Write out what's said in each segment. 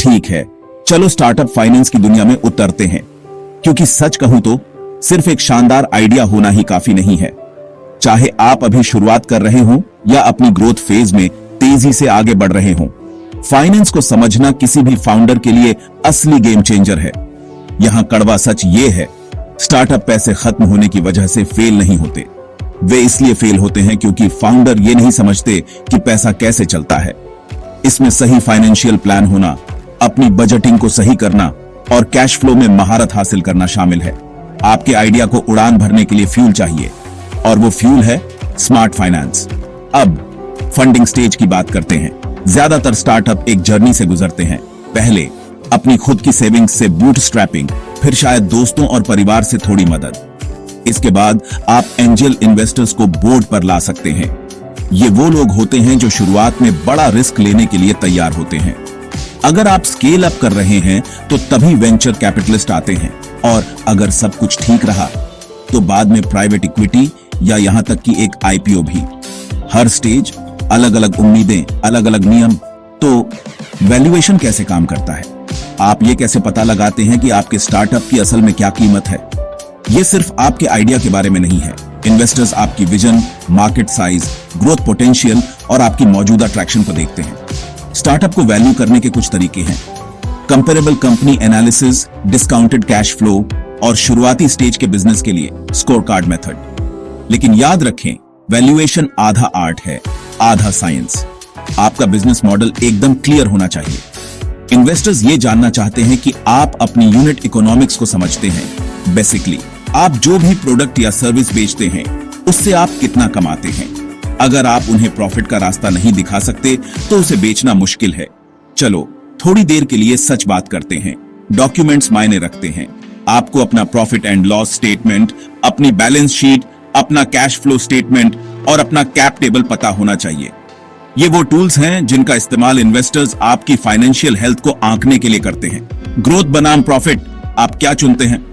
ठीक है, चलो स्टार्टअप फाइनेंस की दुनिया में उतरते हैं, क्योंकि सच कहूं तो सिर्फ एक शानदार आइडिया होना ही काफी नहीं है। चाहे आप अभी शुरुआत कर रहे हो या अपनी ग्रोथ फेज में तेजी से आगे बढ़ रहे हो, फाइनेंस को समझना किसी भी फाउंडर के लिए असली गेम चेंजर है। यहां कड़वा सच ये है, स्टार्टअप पैसे खत्म होने की वजह से फेल नहीं होते। वे इसलिए फेल होते हैं क्योंकि फाउंडर ये नहीं समझते कि पैसा कैसे चलता है। इसमें सही फाइनेंशियल प्लान होना, अपनी बजटिंग को सही करना और कैश फ्लो में महारत हासिल करना शामिल है। आपके आइडिया को उड़ान भरने के लिए फ्यूल चाहिए, और वो फ्यूल है स्मार्ट फाइनेंस। अब फंडिंग स्टेज की बात करते हैं। ज्यादातर स्टार्टअप एक जर्नी से गुजरते हैं। पहले अपनी खुद की सेविंग्स से बूटस्ट्रैपिंग, फिर शायद दोस्तों और परिवार से थोड़ी मदद। इसके बाद आप एंजल इन्वेस्टर्स को बोर्ड पर ला सकते हैं। ये वो लोग होते हैं जो शुरुआत में बड़ा रिस्क लेने के लिए तैयार होते हैं। अगर आप स्केल अप कर रहे हैं तो तभी वेंचर कैपिटलिस्ट आते हैं, और अगर सब कुछ ठीक रहा तो बाद में प्राइवेट इक्विटी या यहां तक कि एक आईपीओ भी। हर स्टेज अलग अलग उम्मीदें, अलग अलग नियम। तो वैल्यूएशन कैसे काम करता है? आप ये कैसे पता लगाते हैं कि आपके स्टार्टअप की असल में क्या कीमत है? ये सिर्फ आपके आइडिया के बारे में नहीं है। इन्वेस्टर्स आपकी vision, market size, growth potential और आपकी मौजूदा ट्रैक्शन को देखते हैं। स्टार्टअप को वैल्यू करने के कुछ तरीके हैं: comparable company analysis, discounted cash flow और शुरुआती स्टेज के बिजनेस के लिए स्कोर कार्ड मेथड। लेकिन याद रखें, वैल्यूएशन आधा आर्ट है, आधा साइंस। आपका बिजनेस मॉडल एकदम क्लियर होना चाहिए। इन्वेस्टर्स ये जानना चाहते हैं कि आप अपनी यूनिट इकोनॉमिक्स को समझते हैं। बेसिकली आप जो भी प्रोडक्ट या सर्विस बेचते हैं उससे आप कितना कमाते हैं। अगर आप उन्हें प्रॉफिट का रास्ता नहीं दिखा सकते तो उसे बेचना मुश्किल है। चलो थोड़ी देर के लिए सच बात करते हैं। डॉक्यूमेंट्स मायने रखते हैं। आपको अपना प्रॉफिट एंड लॉस स्टेटमेंट, अपनी बैलेंस शीट, अपना कैश फ्लो स्टेटमेंट और अपना कैप टेबल पता होना चाहिए। ये वो टूल्स हैं जिनका इस्तेमाल इन्वेस्टर्स आपकी फाइनेंशियल हेल्थ को आंकने के लिए करते हैं। ग्रोथ बनाम प्रॉफिट, आप क्या चुनते हैं?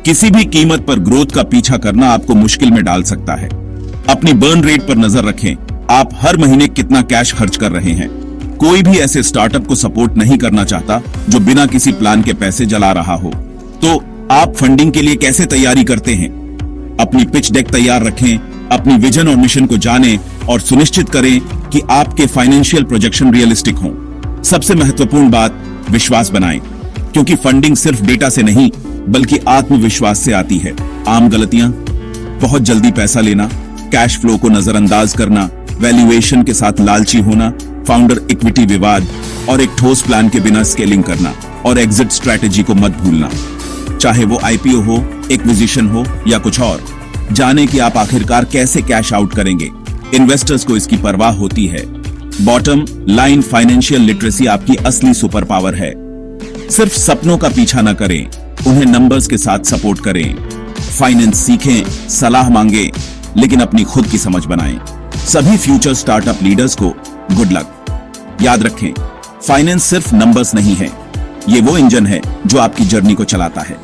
किसी भी कीमत पर ग्रोथ का पीछा करना आपको मुश्किल में डाल सकता है। अपनी बर्न रेट पर नजर रखें। आप हर महीने कितना कैश खर्च कर रहे हैं। कोई भी ऐसे स्टार्टअप को सपोर्ट नहीं करना चाहता जो बिना किसी प्लान के पैसे जला रहा हो। तो आप फंडिंग के लिए कैसे तैयारी करते हैं? अपनी पिच डेक तैयार रखें, अपनी विजन और मिशन को जानें और सुनिश्चित करें कि आपके फाइनेंशियल प्रोजेक्शन रियलिस्टिक हों। सबसे महत्वपूर्ण बात, विश्वास बनाएं, क्योंकि फंडिंग सिर्फ डेटा से नहीं बल्कि आत्मविश्वास से आती है। आम गलतियां: बहुत जल्दी पैसा लेना, कैश फ्लो को नजरअंदाज करना, वैल्यूएशन के साथ लालची होना, फाउंडर इक्विटी विवाद और एक ठोस प्लान के बिना स्केलिंग करना, और एग्जिट स्ट्रैटेजी को मत भूलना। चाहे वो आईपीओ हो, एक्विजिशन हो या कुछ और, जाने कि आप आखिरकार कैसे कैश आउट करेंगे। इन्वेस्टर्स को इसकी परवाह होती है। बॉटम लाइन, फाइनेंशियल लिटरेसी आपकी असली सुपर पावर है। सिर्फ सपनों का पीछा न करें, उन्हें नंबर्स के साथ सपोर्ट करें। फाइनेंस सीखें, सलाह मांगे, लेकिन अपनी खुद की समझ बनाएं। सभी फ्यूचर स्टार्टअप लीडर्स को गुड लक। याद रखें, फाइनेंस सिर्फ नंबर्स नहीं है, ये वो इंजन है जो आपकी जर्नी को चलाता है।